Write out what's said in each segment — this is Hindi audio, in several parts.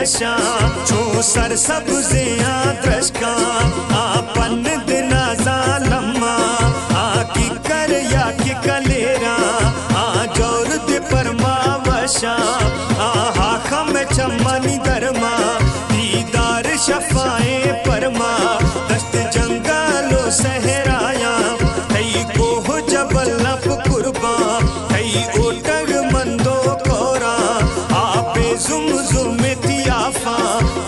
नशा छो सर सबजियां द्रशका आपन दिना जालमा की कर या की कलेरा जोर दे परमावशा हाखम चमनी दरमा दीदार शफाए परमा दस्त जंगलो सहराया कई कोह जबल लब कुर्बा कई ओटग मंदो कोरा आपे जुम जुम तियाफा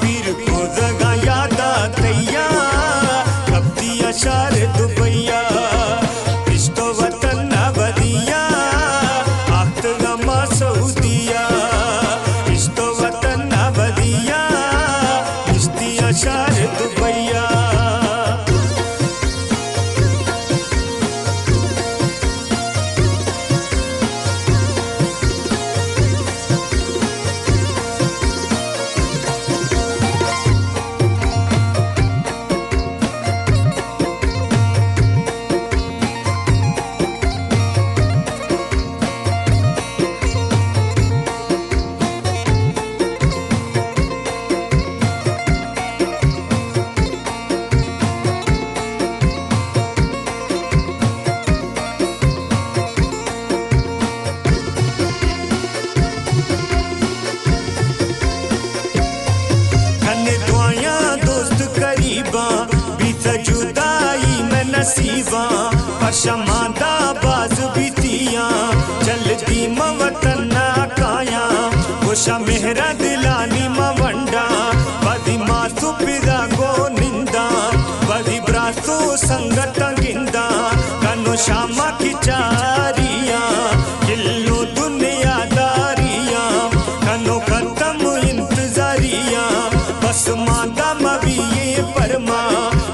पीर को जगा यादा तैया कब दिया शार दुबैया इस्तो वतन अबदिया आख्त गमा सऊदिया इस्तो वतन अबदिया इस्तिया शार दुबैया। जुदाई में नसीबा पर शमादा बाज बीतिया जल्दी मवतन काया खुशा मेहरा दिलानी मवंडा बदी मासु पिदा गो निंदा बदी ब्रासो संगत गिंदा कनो शामा की चारिया किल्लो दुनिया दारिया कनो खत्म इंतजारिया बस मादा मवी ये परमा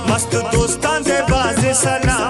मस्त दोस्तां दे बाजे सना